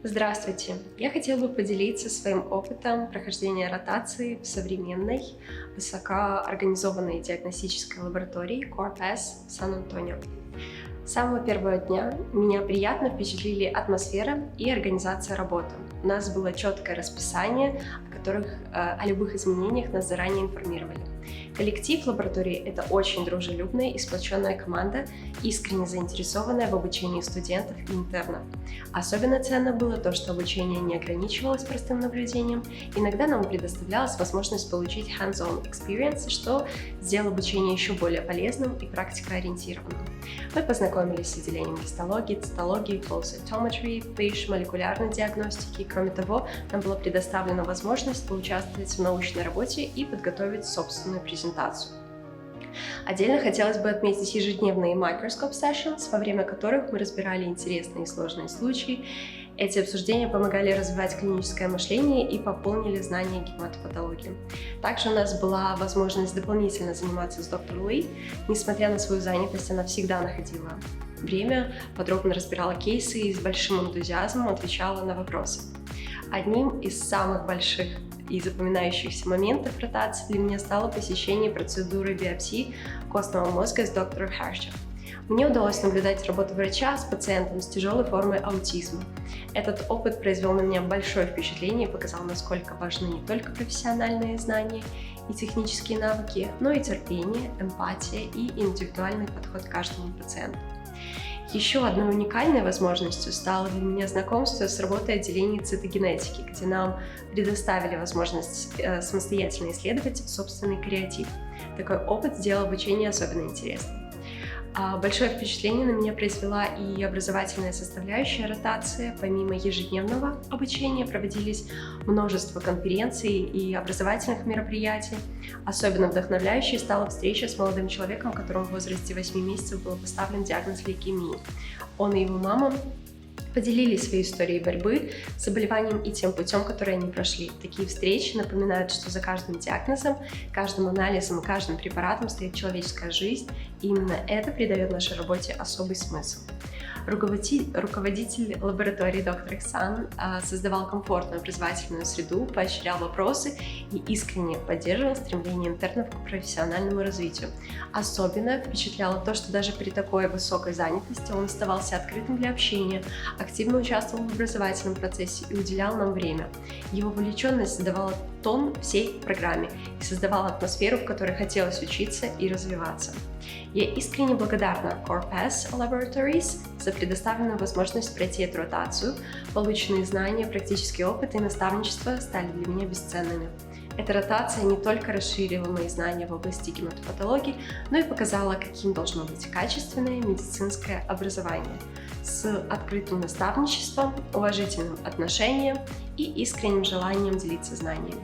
Здравствуйте! Я хотела бы поделиться своим опытом прохождения ротации в современной, высокоорганизованной диагностической лаборатории CorePass в Сан-Антонио. С самого первого дня меня приятно впечатлили атмосфера и организация работы. У нас было четкое расписание, о любых изменениях нас заранее информировали. Коллектив лаборатории – это очень дружелюбная и сплоченная команда, искренне заинтересованная в обучении студентов и интернов. Особенно ценно было то, что обучение не ограничивалось простым наблюдением, иногда нам предоставлялась возможность получить hands-on experience, что сделало обучение еще более полезным и практикоориентированным. Мы познакомились с отделением гистологии, цитологии, flow cytometry, PISH, молекулярной диагностики. Кроме того, нам была предоставлена возможность поучаствовать в научной работе и подготовить собственную презентацию. Отдельно хотелось бы отметить ежедневные microscope sessions, во время которых мы разбирали интересные и сложные случаи. Эти обсуждения помогали развивать клиническое мышление и пополнили знания гематопатологии. Также у нас была возможность дополнительно заниматься с доктором Ли. Несмотря на свою занятость, она всегда находила время, подробно разбирала кейсы и с большим энтузиазмом отвечала на вопросы. Одним из самых больших и запоминающихся моментов ротации для меня стало посещение процедуры биопсии костного мозга с доктором Хершем. Мне удалось наблюдать работу врача с пациентом с тяжелой формой аутизма. Этот опыт произвел на меня большое впечатление и показал, насколько важны не только профессиональные знания и технические навыки, но и терпение, эмпатия и индивидуальный подход к каждому пациенту. Еще одной уникальной возможностью стало для меня знакомство с работой отделения цитогенетики, где нам предоставили возможность самостоятельно исследовать собственный кариотип. Такой опыт сделал обучение особенно интересным. Большое впечатление на меня произвела и образовательная составляющая ротации. Помимо ежедневного обучения проводились множество конференций и образовательных мероприятий. Особенно вдохновляющей стала встреча с молодым человеком, которому в возрасте 8 месяцев был поставлен диагноз лейкемии. Он и его мама поделились своей историей борьбы с заболеванием и тем путем, который они прошли. Такие встречи напоминают, что за каждым диагнозом, каждым анализом и каждым препаратом стоит человеческая жизнь, и именно это придает нашей работе особый смысл. Руководитель лаборатории доктор Сан создавал комфортную образовательную среду, поощрял вопросы и искренне поддерживал стремление интернов к профессиональному развитию. Особенно впечатляло то, что даже при такой высокой занятости он оставался открытым для общения, активно участвовал в образовательном процессе и уделял нам время. Его вовлеченность задавала тон всей программе и создавала атмосферу, в которой хотелось учиться и развиваться. Я искренне благодарна CorePass Laboratories за предоставленную возможность пройти эту ротацию. Полученные знания, практический опыт и наставничество стали для меня бесценными. Эта ротация не только расширила мои знания в области гематопатологии, но и показала, каким должно быть качественное медицинское образование с открытым наставничеством, уважительным отношением и искренним желанием делиться знаниями.